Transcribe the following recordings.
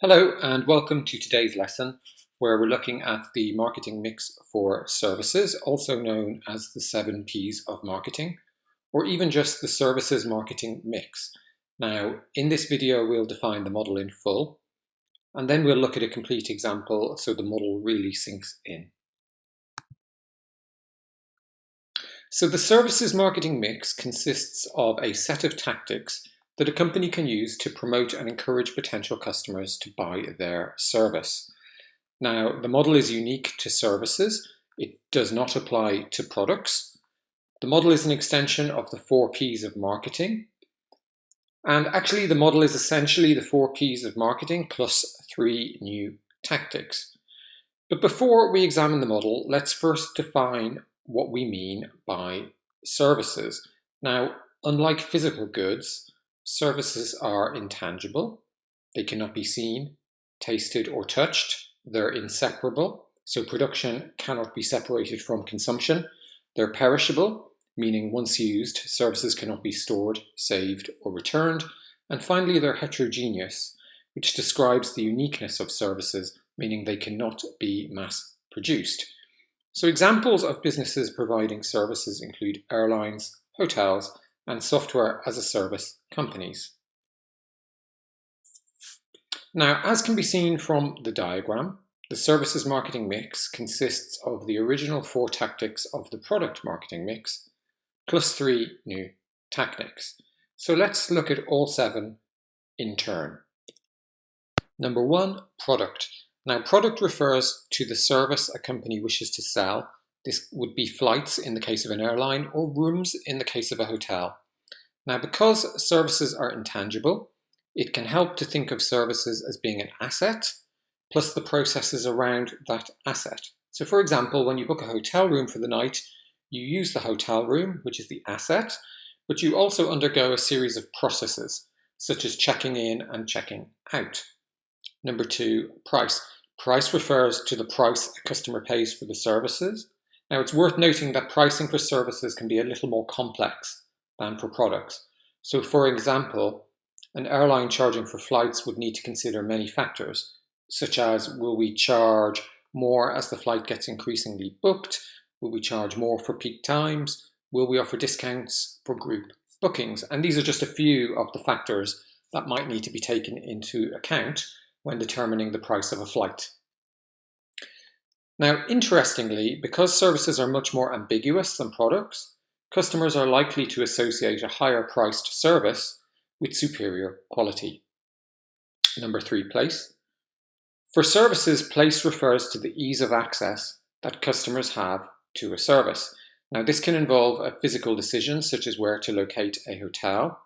Hello and welcome to today's lesson where we're looking at the marketing mix for services, also known as the 7 Ps of marketing, or even just the services marketing mix. Now, in this video, we'll define the model in full, and then we'll look at a complete example so the model really sinks in. So the services marketing mix consists of a set of tactics that a company can use to promote and encourage potential customers to buy their service. Now, the model is unique to services. It does not apply to products. The model is an extension of the 4 Ps of marketing. And actually, the model is essentially the 4 Ps of marketing plus 3 new tactics. But before we examine the model, let's first define what we mean by services. Now, unlike physical goods, services are intangible. They cannot be seen, tasted, or touched. They're inseparable, so production cannot be separated from consumption. They're perishable, meaning once used, services cannot be stored, saved, or returned. And finally, they're heterogeneous, which describes the uniqueness of services, meaning they cannot be mass-produced. So examples of businesses providing services include airlines, hotels, and software-as-a-service companies. Now, as can be seen from the diagram, the services marketing mix consists of the original 4 tactics of the product marketing mix, plus 3 new tactics. So let's look at all 7 in turn. Number 1, product. Now, product refers to the service a company wishes to sell. This would be flights in the case of an airline or rooms in the case of a hotel. Now, because services are intangible, it can help to think of services as being an asset plus the processes around that asset. So for example, when you book a hotel room for the night, you use the hotel room, which is the asset, but you also undergo a series of processes, such as checking in and checking out. Number 2, price. Price refers to the price a customer pays for the services. Now, it's worth noting that pricing for services can be a little more complex than for products. So, for example, an airline charging for flights would need to consider many factors, such as will we charge more as the flight gets increasingly booked? Will we charge more for peak times? Will we offer discounts for group bookings? And these are just a few of the factors that might need to be taken into account when determining the price of a flight. Now, interestingly, because services are much more ambiguous than products, customers are likely to associate a higher priced service with superior quality. Number 3, place. For services, place refers to the ease of access that customers have to a service. Now, this can involve a physical decision, such as where to locate a hotel,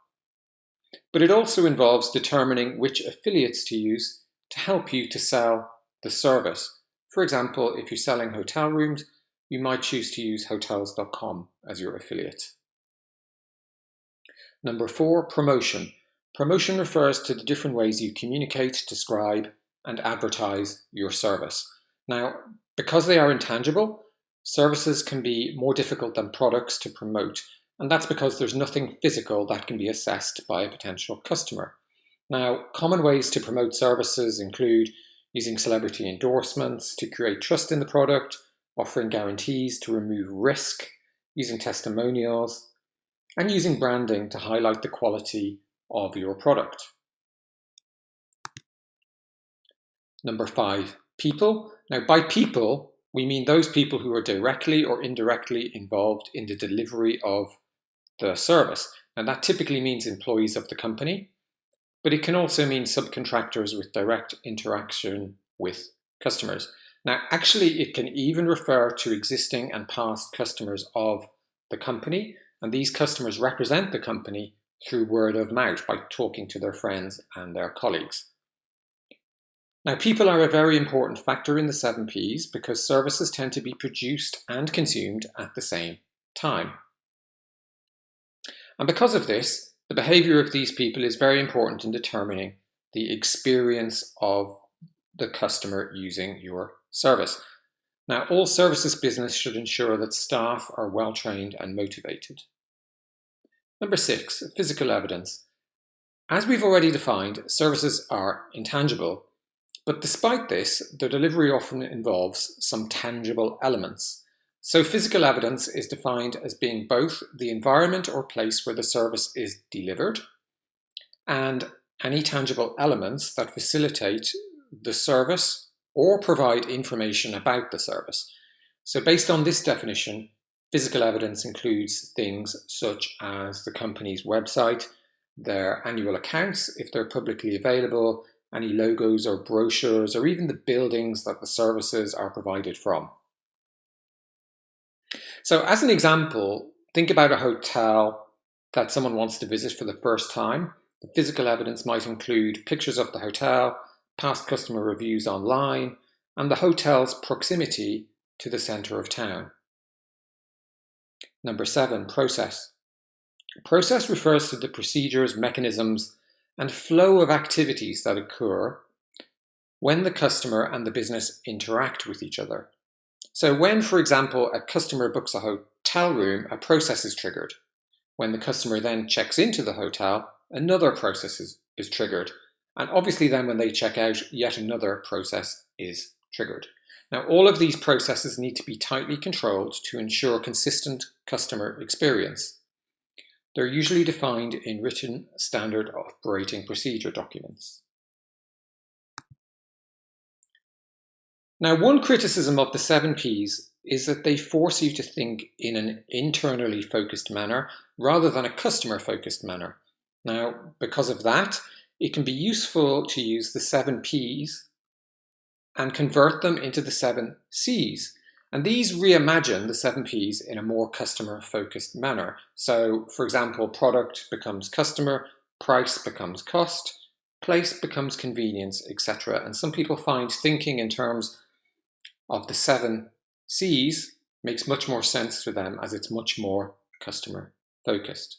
but it also involves determining which affiliates to use to help you to sell the service. For example, if you're selling hotel rooms, you might choose to use hotels.com as your affiliate. Number 4, promotion. Promotion refers to the different ways you communicate, describe, and advertise your service. Now, because they are intangible, services can be more difficult than products to promote, and that's because there's nothing physical that can be assessed by a potential customer. Now, common ways to promote services include using celebrity endorsements to create trust in the product, offering guarantees to remove risk, using testimonials, and using branding to highlight the quality of your product. Number 5, people. Now, by people, we mean those people who are directly or indirectly involved in the delivery of the service. And that typically means employees of the company, but it can also mean subcontractors with direct interaction with customers. Now, actually, it can even refer to existing and past customers of the company, and these customers represent the company through word of mouth by talking to their friends and their colleagues. Now, people are a very important factor in the 7 Ps because services tend to be produced and consumed at the same time. And because of this, the behavior of these people is very important in determining the experience of the customer using your service. Now, all services business should ensure that staff are well trained and motivated. Number 6, physical evidence. As we've already defined, services are intangible, But despite this, the delivery often involves some tangible elements. So physical evidence is defined as being both the environment or place where the service is delivered and any tangible elements that facilitate the service or provide information about the service. So based on this definition, physical evidence includes things such as the company's website, their annual accounts, if they're publicly available, any logos or brochures, or even the buildings that the services are provided from. So as an example, think about a hotel that someone wants to visit for the first time. The physical evidence might include pictures of the hotel, past customer reviews online, and the hotel's proximity to the centre of town. Number 7, process. Process refers to the procedures, mechanisms, and flow of activities that occur when the customer and the business interact with each other. So when, for example, a customer books a hotel room, a process is triggered. When the customer then checks into the hotel, another process is triggered. And obviously then when they check out, yet another process is triggered. Now, all of these processes need to be tightly controlled to ensure consistent customer experience. They're usually defined in written standard operating procedure documents. Now, one criticism of the 7 Ps is that they force you to think in an internally focused manner rather than a customer-focused manner. Now, because of that, it can be useful to use the 7 Ps and convert them into the 7 Cs. And these reimagine the 7 Ps in a more customer-focused manner. So, for example, product becomes customer, price becomes cost, place becomes convenience, etc. And some people find thinking in terms of the 7 Cs makes much more sense to them as it's much more customer-focused.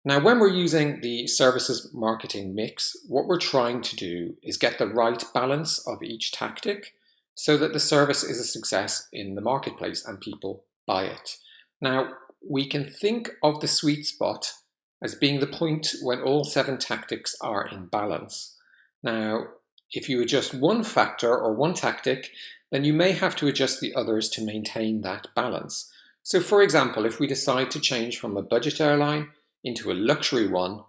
Now, when we're using the services marketing mix, what we're trying to do is get the right balance of each tactic so that the service is a success in the marketplace and people buy it. Now, we can think of the sweet spot as being the point when all 7 tactics are in balance. Now, if you adjust one factor or one tactic, then you may have to adjust the others to maintain that balance. So for example, if we decide to change from a budget airline into a luxury one,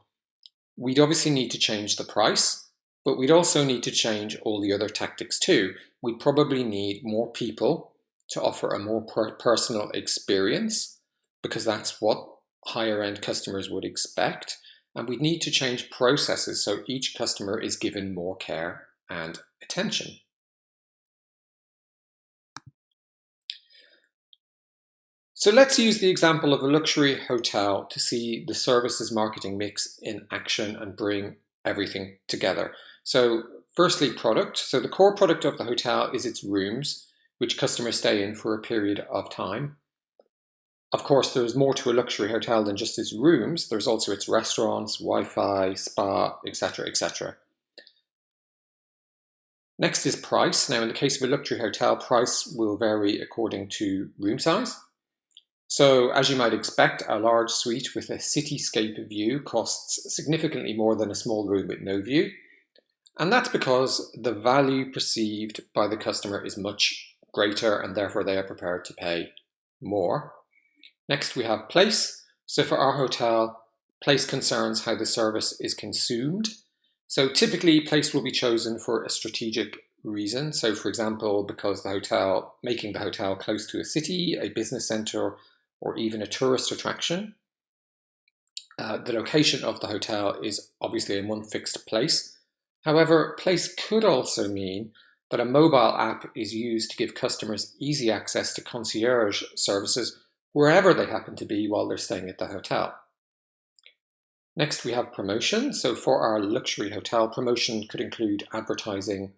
we'd obviously need to change the price, but we'd also need to change all the other tactics too. We'd probably need more people to offer a more personal experience, because that's what higher end customers would expect. And we'd need to change processes so each customer is given more care and attention. So let's use the example of a luxury hotel to see the services marketing mix in action and bring everything together. So firstly, product. So the core product of the hotel is its rooms, which customers stay in for a period of time. Of course, there's more to a luxury hotel than just its rooms. There's also its restaurants, Wi-Fi, spa, etc., etc. Next is price. Now, in the case of a luxury hotel, price will vary according to room size. So, as you might expect, a large suite with a cityscape view costs significantly more than a small room with no view. And that's because the value perceived by the customer is much greater and therefore they are prepared to pay more. Next, we have place. So for our hotel, place concerns how the service is consumed. So typically, place will be chosen for a strategic reason. So for example, because making the hotel close to a city, a business center, or even a tourist attraction. The location of the hotel is obviously in one fixed place. However, place could also mean that a mobile app is used to give customers easy access to concierge services wherever they happen to be while they're staying at the hotel. Next, we have promotion. So for our luxury hotel, promotion could include advertising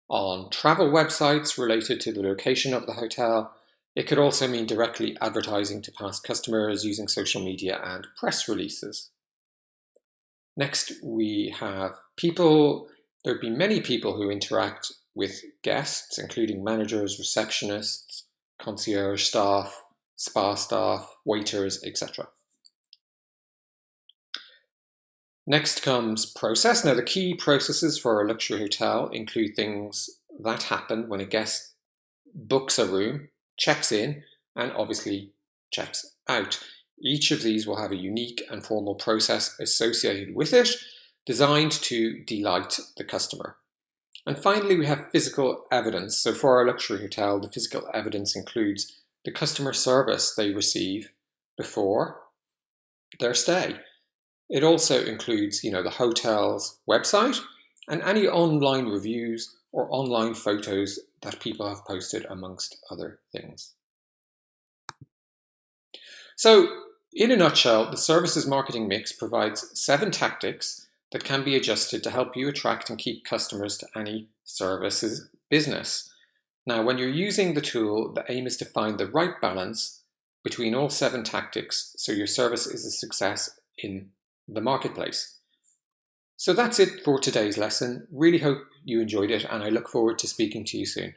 on travel websites related to the location of the hotel. It could also mean directly advertising to past customers using social media and press releases. Next, we have people. There'd be many people who interact with guests, including managers, receptionists, concierge staff, spa staff, waiters, etc. Next comes process. Now, the key processes for a luxury hotel include things that happen when a guest books a room, checks in, and obviously checks out. Each of these will have a unique and formal process associated with it, designed to delight the customer. And finally, we have physical evidence. So for our luxury hotel, the physical evidence includes the customer service they receive before their stay. It also includes, the hotel's website and any online reviews or online photos that people have posted, amongst other things. So, in a nutshell, the services marketing mix provides 7 tactics that can be adjusted to help you attract and keep customers to any services business. Now, when you're using the tool, the aim is to find the right balance between all 7 tactics so your service is a success in the marketplace. So that's it for today's lesson. Really hope you enjoyed it, and I look forward to speaking to you soon.